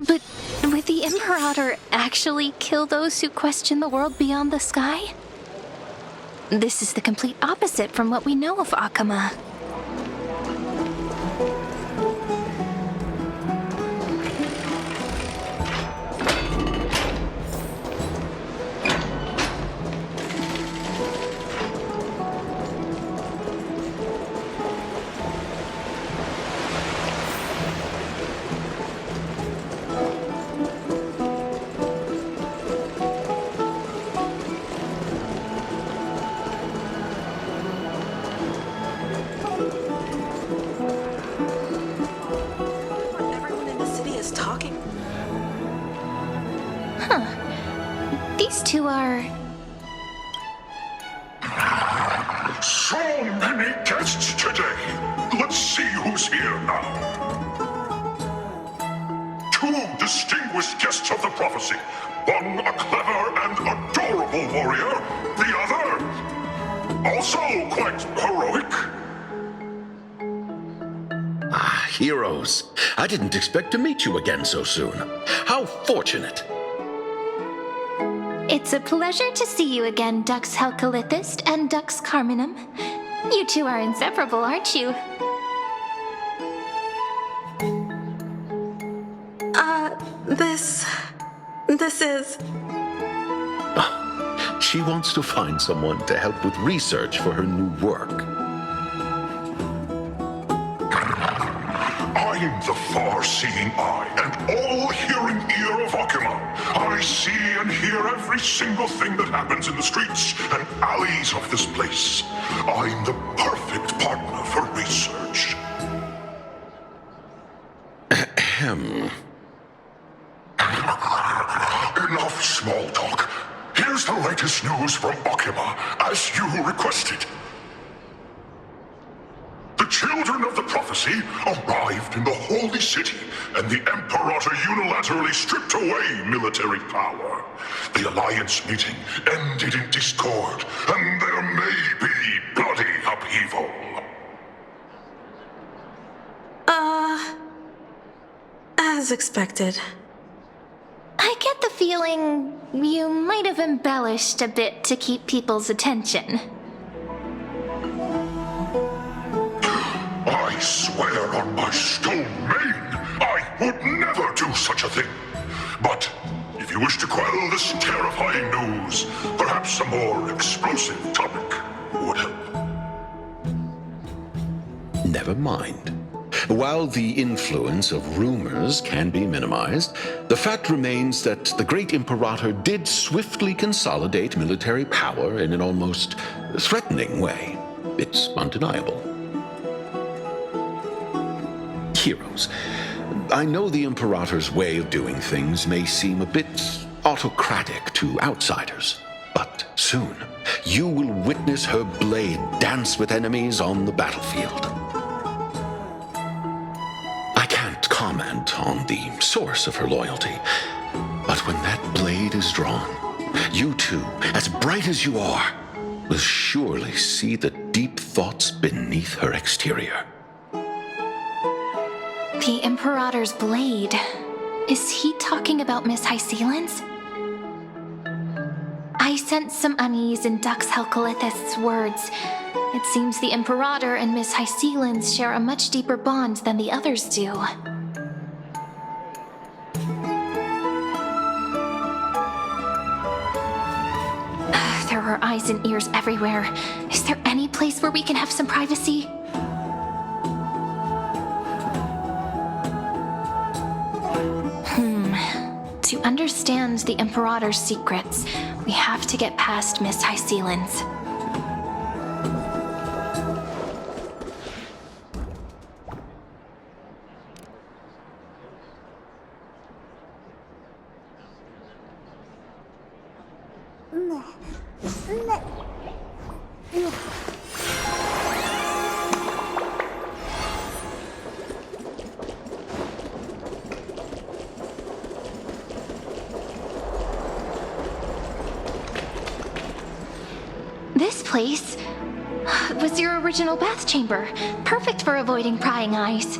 But would the Imperator actually kill those who question the world beyond the sky? This is the complete opposite from what we know of Akama. These two are... So many guests today. Let's see who's here now. Two distinguished guests of the prophecy. One a clever and adorable warrior. The other, also quite heroic. Ah, heroes. I didn't expect to meet you again so soon. How fortunate. It's a pleasure to see you again, Dux Helcolithist and Dux Carminum. You two are inseparable, aren't you? This is... She wants to find someone to help with research for her new work. I'm the far-seeing eye and all-hearing ear of Akama. I see and hear every single thing that happens in the streets and alleys of this place. I'm the perfect partner for research. Ahem. Enough small talk. Here's the latest news from Akama, as you requested. The children of the prophecy arrived in the holy city, and the Imperator unilaterally stripped away military power. The Alliance meeting ended in discord, and there may be bloody upheaval. As expected. I get the feeling you might have embellished a bit to keep people's attention. I swear on my stone mane, I would never do such a thing. But if you wish to quell this terrifying news, perhaps a more explosive topic would help. Never mind. While the influence of rumors can be minimized, the fact remains that the great Imperator did swiftly consolidate military power in an almost threatening way. It's undeniable. Heroes, I know the Imperator's way of doing things may seem a bit autocratic to outsiders, but soon you will witness her blade dance with enemies on the battlefield. I can't comment on the source of her loyalty, but when that blade is drawn, you two, as bright as you are, will surely see the deep thoughts beneath her exterior. The Imperator's blade. Is he talking about Miss Hysilenss? I sense some unease in Dux Helcolithist's words. It seems the Imperator and Miss Hysilenss share a much deeper bond than the others do. There are eyes and ears everywhere. Is there any place where we can have some privacy? To understand the Imperator's secrets, we have to get past Miss Hysilenss. This place was your original bath chamber, perfect for avoiding prying eyes.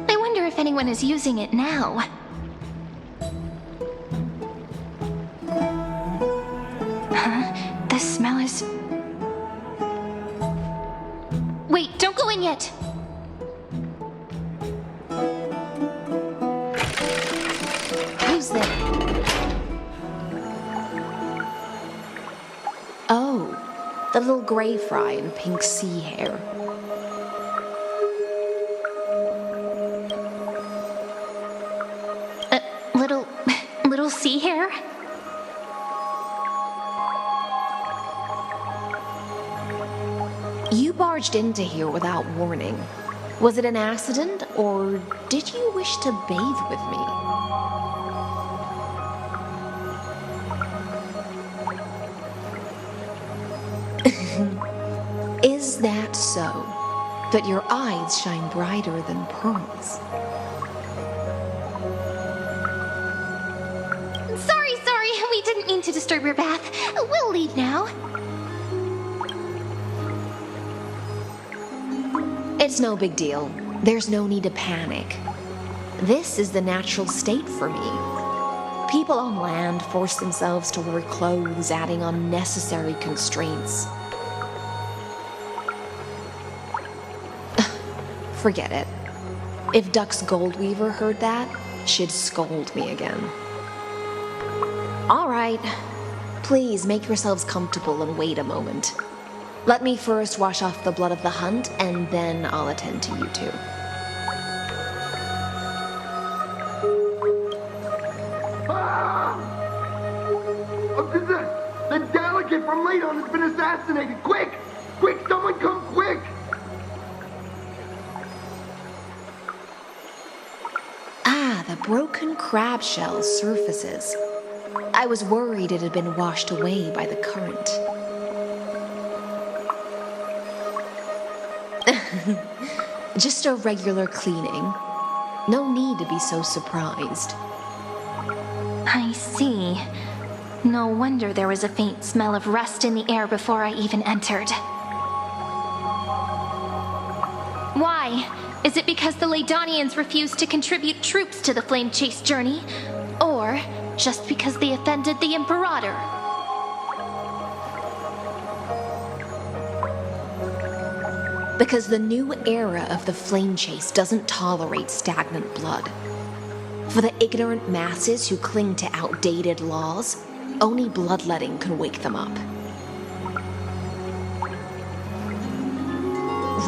I wonder if anyone is using it now. Huh? The smell is... Wait, don't go in yet! Who's there? Oh, the little gray fry in pink sea hair. Little sea hair? You barged into here without warning. Was it an accident, or did you wish to bathe with me? Is that so? But your eyes shine brighter than pearls. Sorry, we didn't mean to disturb your bath. We'll leave now. It's no big deal. There's no need to panic. This is the natural state for me. People on land force themselves to wear clothes, adding unnecessary constraints. Forget it. If Duck's Goldweaver heard that, she'd scold me again. All right. Please make yourselves comfortable and wait a moment. Let me first wash off the blood of the hunt, and then I'll attend to you two. The delegate from Ladon has been assassinated! Quick! Quick, someone come quick! Ah, the broken crab shell surfaces. I was worried it had been washed away by the current. Just a regular cleaning. No need to be so surprised. I see. No wonder there was a faint smell of rust in the air before I even entered. Why? Is it because the Ladonians refused to contribute troops to the Flame Chase journey? Or just because they offended the Imperator? Because the new era of the Flame Chase doesn't tolerate stagnant blood. For the ignorant masses who cling to outdated laws, only bloodletting can wake them up.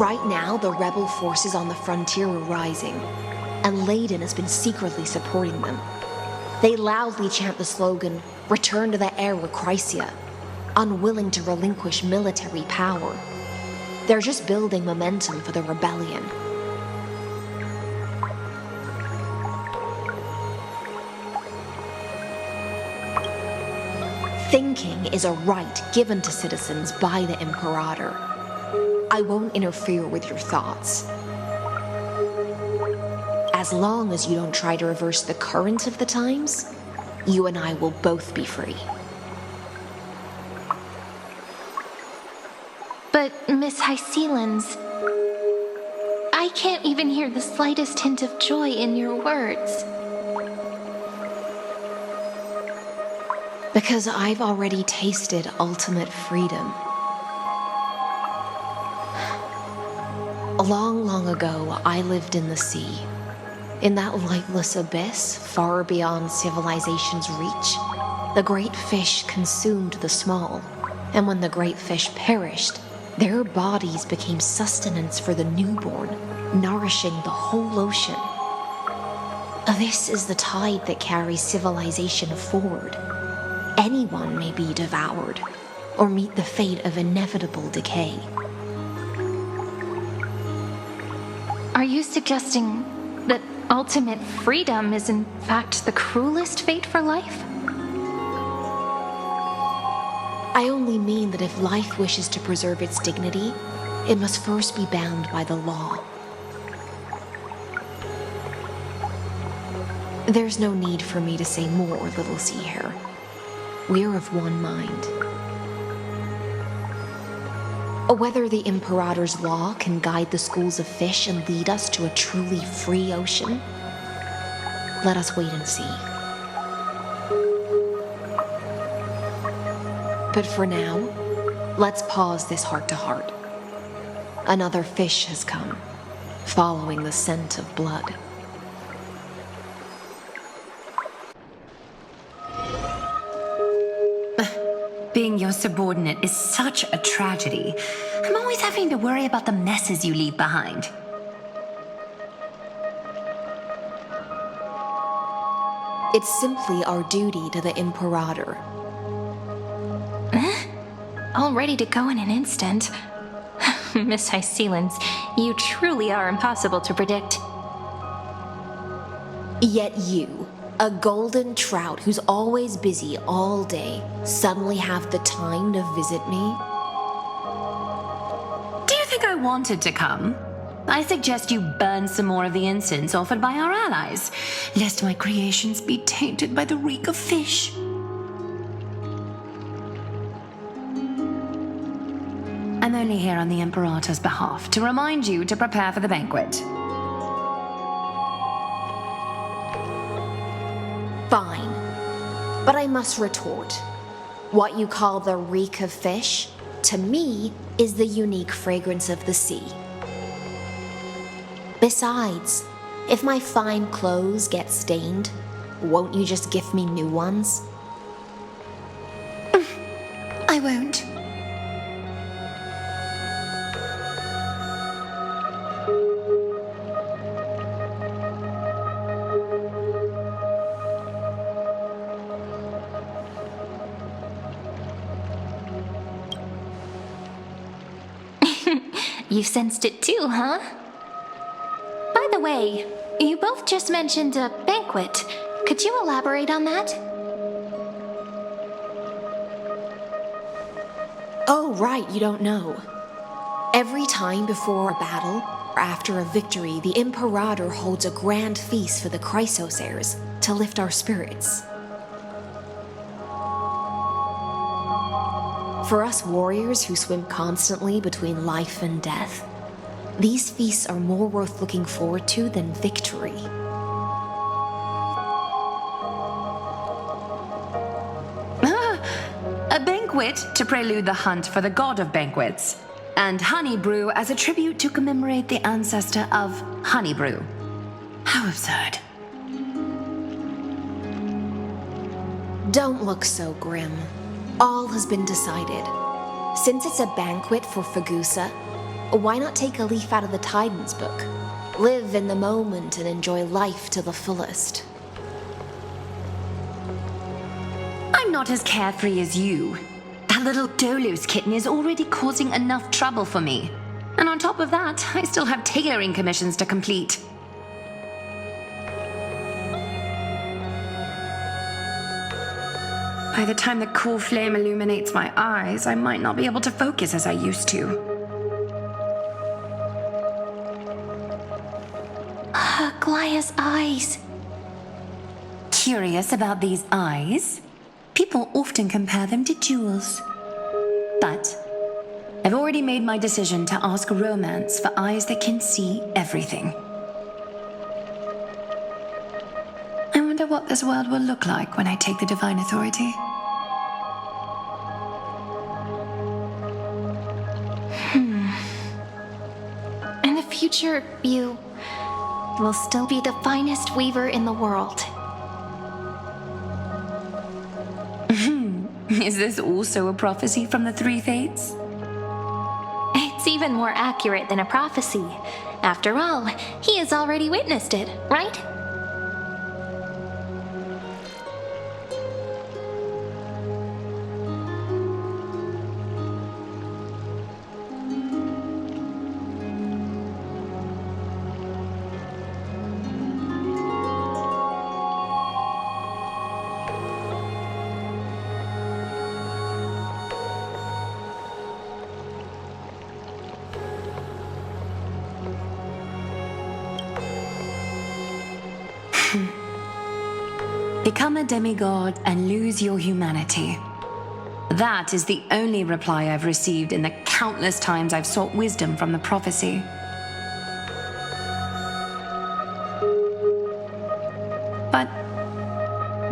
Right now, the rebel forces on the frontier are rising, and Ladon has been secretly supporting them. They loudly chant the slogan, "Return to the era Chrysia," unwilling to relinquish military power. They're just building momentum for the rebellion. Thinking is a right given to citizens by the Imperator. I won't interfere with your thoughts. As long as you don't try to reverse the current of the times, you and I will both be free. But, Miss Hysilenss, I can't even hear the slightest hint of joy in your words. Because I've already tasted ultimate freedom. Long, long ago, I lived in the sea. In that lightless abyss, far beyond civilization's reach, the great fish consumed the small. And when the great fish perished, their bodies became sustenance for the newborn, nourishing the whole ocean. This is the tide that carries civilization forward. Anyone may be devoured, or meet the fate of inevitable decay. Are you suggesting that ultimate freedom is in fact the cruelest fate for life? I only mean that if life wishes to preserve its dignity, it must first be bound by the law. There's no need for me to say more, little sea hare. We're of one mind. Whether the Imperator's law can guide the schools of fish and lead us to a truly free ocean, let us wait and see. But for now, let's pause this heart-to-heart. Another fish has come, following the scent of blood. Being your subordinate is such a tragedy. I'm always having to worry about the messes you leave behind. It's simply our duty to the Imperator. All ready to go in an instant. Miss Hysilenss, you truly are impossible to predict. Yet you, a golden trout who's always busy all day, suddenly have the time to visit me? Do you think I wanted to come? I suggest you burn some more of the incense offered by our allies, lest my creations be tainted by the reek of fish. I'm only here on the Imperator's behalf to remind you to prepare for the banquet. Fine. But I must retort. What you call the reek of fish, to me, is the unique fragrance of the sea. Besides, if my fine clothes get stained, won't you just gift me new ones? I won't. You sensed it too, huh? By the way, you both just mentioned a banquet. Could you elaborate on that? Oh, right, you don't know. Every time before a battle, or after a victory, the Imperator holds a grand feast for the Chrysos heirs to lift our spirits. For us warriors who swim constantly between life and death, these feasts are more worth looking forward to than victory. A banquet to prelude the hunt for the god of banquets, and honey brew as a tribute to commemorate the ancestor of honey brew. How absurd. Don't look so grim. All has been decided. Since it's a banquet for Fagusa, why not take a leaf out of the Tidens book? Live in the moment and enjoy life to the fullest. I'm not as carefree as you. That little Dolos kitten is already causing enough trouble for me. And on top of that, I still have tailoring commissions to complete. By the time the cool flame illuminates my eyes, I might not be able to focus as I used to. Glaya's eyes. Curious about these eyes? People often compare them to jewels. But I've already made my decision to ask romance for eyes that can see everything. I wonder what this world will look like when I take the divine authority. In the future, you will still be the finest weaver in the world. Is this also a prophecy from the Three Fates? It's even more accurate than a prophecy. After all, he has already witnessed it, right? Become a demigod and lose your humanity. That is the only reply I've received in the countless times I've sought wisdom from the prophecy. But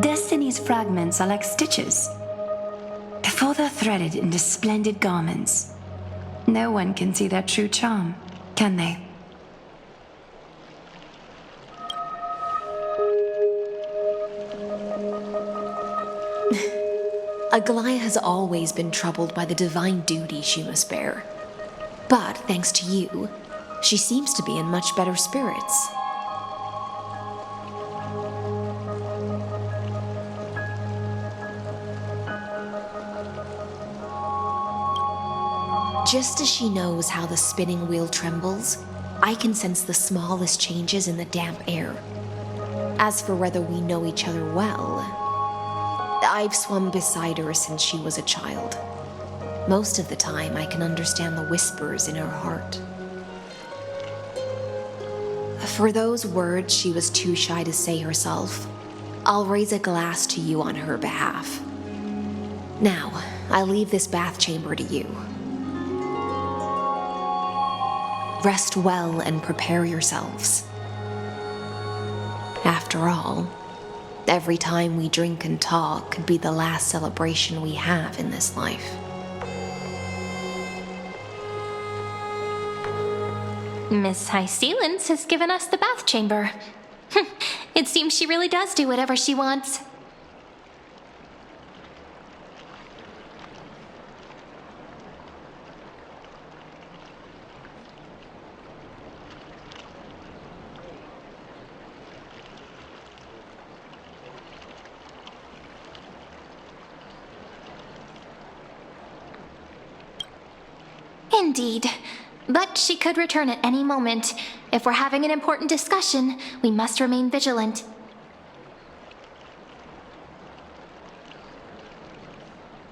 Destiny's fragments are like stitches. Before they're threaded into splendid garments, no one can see their true charm, can they? Aglaia has always been troubled by the divine duty she must bear. But thanks to you, she seems to be in much better spirits. Just as she knows how the spinning wheel trembles, I can sense the smallest changes in the damp air. As for whether we know each other well, I've swum beside her since she was a child. Most of the time, I can understand the whispers in her heart. For those words she was too shy to say herself, I'll raise a glass to you on her behalf. Now, I leave this bath chamber to you. Rest well and prepare yourselves. After all, every time we drink and talk could be the last celebration we have in this life. Miss Hysilenss has given us the bath chamber. It seems she really does do whatever she wants. Indeed. But she could return at any moment. If we're having an important discussion, we must remain vigilant.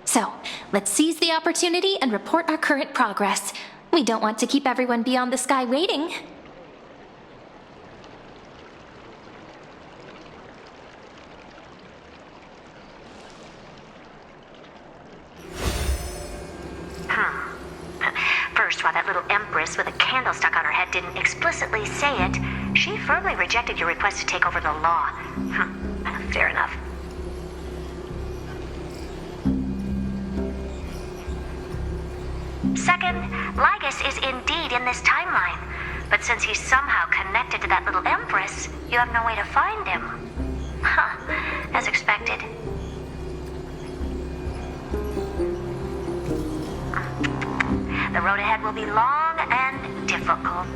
So, let's seize the opportunity and report our current progress. We don't want to keep everyone beyond the sky waiting. First, while that little empress with a candle stuck on her head didn't explicitly say it, she firmly rejected your request to take over the law. Fair enough. Second, Lygus is indeed in this timeline, but since he's somehow connected to that little empress, you have no way to find him. As expected. The road ahead will be long and difficult.